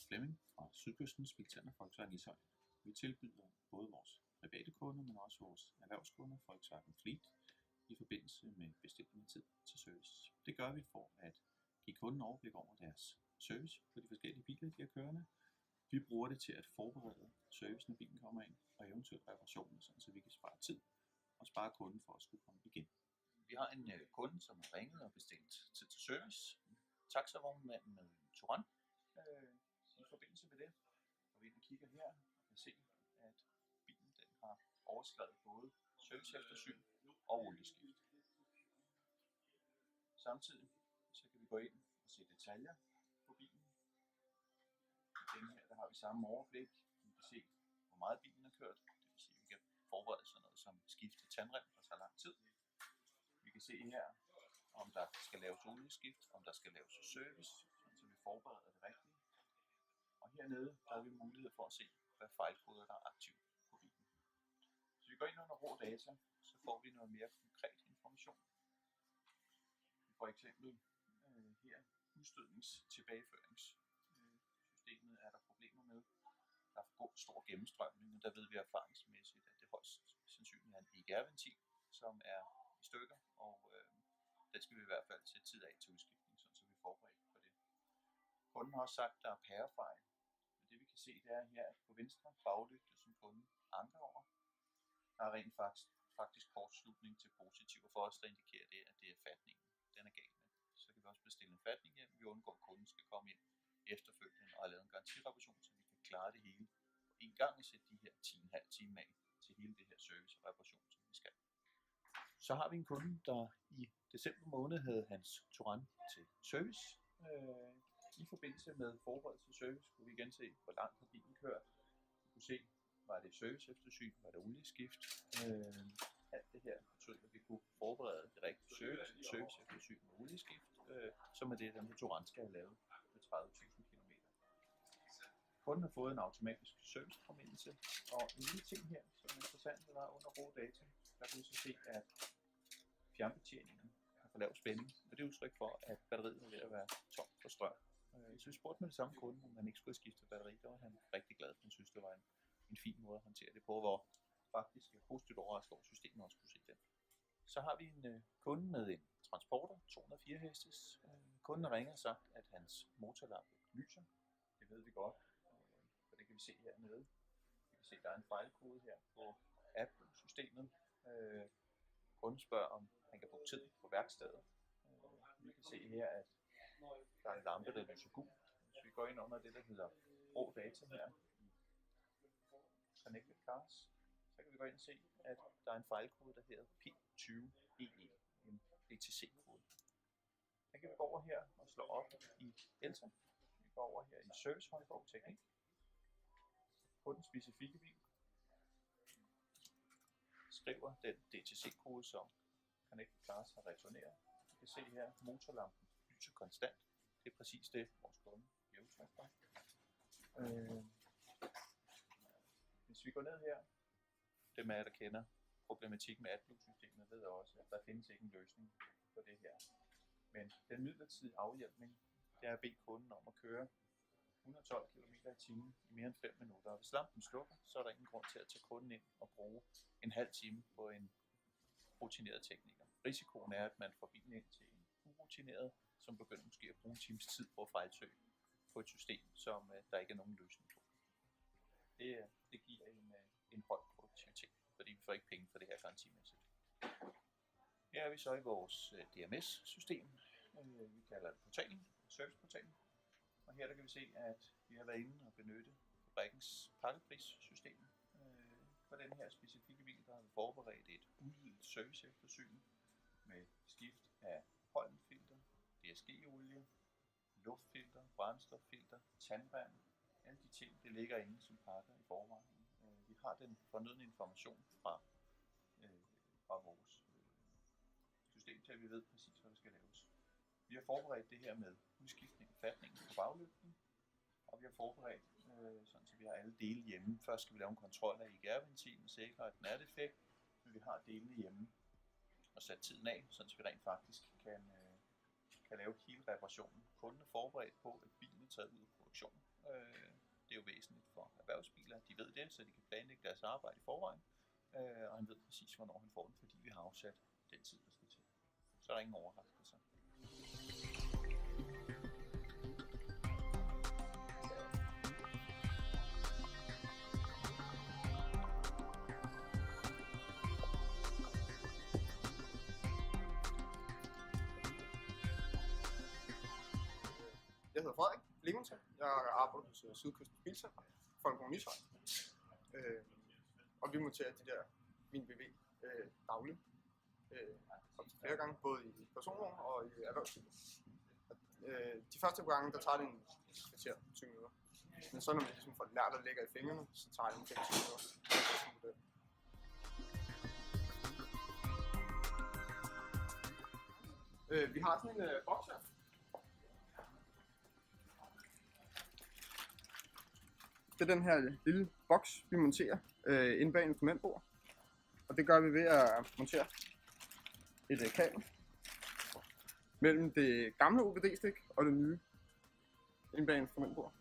Lars Flemming fra Sydkystens Bilcenter Volkswagen Ishøj. Vi tilbyder både vores private kunder, men også vores erhvervskunder Volkswagen Fleet i forbindelse med bestilling af tid til service. Det gør vi for at give kunden overblik over deres service på de forskellige biler, de har kørende. Vi bruger det til at forberede service, når bilen kommer ind, og eventuelt reparationer, så vi kan spare tid og spare kunden for at skulle komme igen. Vi har en kunde, som har ringet og bestilt tid til service. Taxavognmand med Touran. I forbindelse med det, når vi kigger her, kan se, at bilen den har overskredet både serviceeftersyn og olieskift. Samtidig så kan vi gå ind og se detaljer på bilen. I denne her der har vi samme overblik. Vi kan se, hvor meget bilen har kørt. Det vil sige, at vi kan forberede sådan noget som skifte tandrem, der tager lang tid. Vi kan se her, om der skal laves olieskift, om der skal laves service, så vi forbereder det rigtigt. Og hernede der har vi mulighed for at se, hvad fejlkoder der er aktive på bilen. Så vi går ind under rå data, så får vi noget mere konkret information. For eksempel her udstødningstilbageføringssystemet er der problemer med. Der er for stor gennemstrømning, og der ved vi erfaringsmæssigt, at det højst sandsynligt er en EGR-ventil, som er i stykker, og den skal vi i hvert fald sætte tid af til udskiftning, så vi er forberedt på det. Kunden har også sagt, at der er pærefejl. Men det vi kan se, det er her på venstre baglygte, som kunden anker over. Der er rent faktisk kortslutning til positiv, og for os der indikerer det, at det er fatningen, den er galt med. Så kan vi også bestille en fatning hjem. Vi undgår, at kunden skal komme ind efterfølgende og have lavet en garantireparation, så vi kan klare det hele på en gang og sætte de her 10,5 timer af til hele det her service og reparation, som vi skal. Så har vi en kunde, der i december måned havde hans Touran til service. I forbindelse med forberedelse til service kunne vi igen se, hvor langt har bilen kørt. Vi kunne se, var det serviceeftersyn, var det olieskift. Alt det her betød, at vi kunne forberede det rigtige serviceeftersyn og olieskift, som er det, den Touran skal have lavet med 30.000 km. Kunden har fået en automatisk servicepåmindelse, og en lille ting her, som er interessant, der er under rå data, der kan vi så se, at fjernbetjeningen har for lav spænding, og det er udtryk for, at batteriet er ved at være tom for strøm. Så vi spurgte med det samme kunde, om han ikke skulle skifte batteri, der var han rigtig glad, for han synes, det var en fin måde at håndtere det på, hvor faktisk positivt overrasket over systemet også kunne se det. Så har vi en kunde med en transporter, 204 hestes. Kunden ringer og sagt, at hans motorlampe lyser. Det ved vi godt, for det kan vi se hernede. Vi kan se, at der er en fejlkode her på Apple-systemet. Kunden spørger, om han kan bruge tid på værkstedet. Vi kan se her, at der er en lampe, der lyser gul. Hvis vi går ind under det, der hedder rå data her i Connected Cars, så kan vi gå ind og se, at der er en fejlkode, der hedder P20EE, en DTC-kode. Den kan vi gå over her og slå op i Elsa. Vi går over her i servicehåndbog teknik. På den specifikke bil. Skriver den DTC-kode, som Connected Cars har returneret. Vi kan se her, at motorlampen lyser konstant. Det er præcis det, vores kunde giver udtryk for. Hvis vi går ned her, dem af jer, der kender problematikken med AdBlue-systemet, ved også, at der findes ikke en løsning på det her. Men den midlertidige afhjælpning, det er at bede kunden om at køre 112 km i timen i mere end 5 minutter. Og hvis lampen slukker, så er der ingen grund til at tage kunden ind og bruge en halv time på en rutineret tekniker. Risikoen er, at man får bilen ind til en urutineret, som begynder måske at bruge en times tid på at fejlsøge på et system, som der ikke er nogen løsning på. Det giver en høj produktivitet, fordi vi får ikke penge for det her garantimæssigt. Her er vi så i vores DMS-system. Vi kalder det portalen, serviceportalen. Og her der kan vi se, at vi har været inde og benytte fabrikkens pakkeprissystem. For den her specifikke bil, der har vi forberedt et udvidet serviceeftersyn med skift af pollenfilter, DSG-olie, luftfilter, brændstoffilter, tandrem. Alle de ting, det ligger inde som pakker i forvejen. Vi har den fornødne information fra vores system til, at vi ved præcis, hvad der skal laves. Vi har forberedt det her med udskiftning og fatning på baglygten, og vi har forberedt, sådan så vi har alle dele hjemme. Først skal vi lave en kontrol af EGR-ventilen og sikre, at den er defekt, men vi har delene hjemme og sat tiden af, så vi rent faktisk kan lave hele reparationen. Kunden er forberedt på, at bilen er taget ud af produktion, Det er jo væsentligt for erhvervsbiler, at de ved det, så de kan planlægge deres arbejde i forvejen. Og han ved præcis, hvornår han får den, fordi vi har afsat den tid, der skal til. Så er der ingen overraskelser. Jeg hedder Frederik Lemonsen. Jeg arbejder hos Sydkysten Bilcenter, Folkevogn Ishøj. Og vi monterer de der min BV dagligt. Op til flere gange, både i personvogn og i erhvervsbiler. De første gange, der tager det en kvarter, 20 minutter. Men så når vi ligesom får lært at lægge i fingrene, så tager det en 5 minutter. Vi har sådan en boks her. Det er den her lille boks, vi monterer inde bag instrumentbord. Og det gør vi ved at montere et kabel mellem det gamle OBD-stik og det nye inde bag instrumentbord.